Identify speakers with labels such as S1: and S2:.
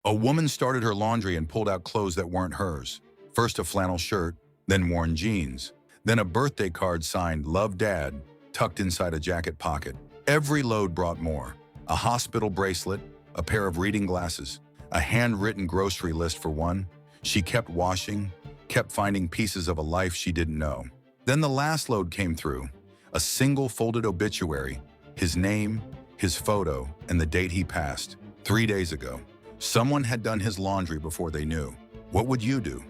S1: A woman started her laundry and pulled out clothes that weren't hers. First a flannel shirt, then worn jeans, then a birthday card signed "Love Dad" tucked inside a jacket pocket. Every load brought more. A hospital bracelet, a pair of reading glasses, a handwritten grocery list for one. She kept washing, kept finding pieces of a life she didn't know. Then the last load came through, a single folded obituary, his name, his photo, and the date he passed, 3 days ago. Someone had done his laundry before they knew. What would you do?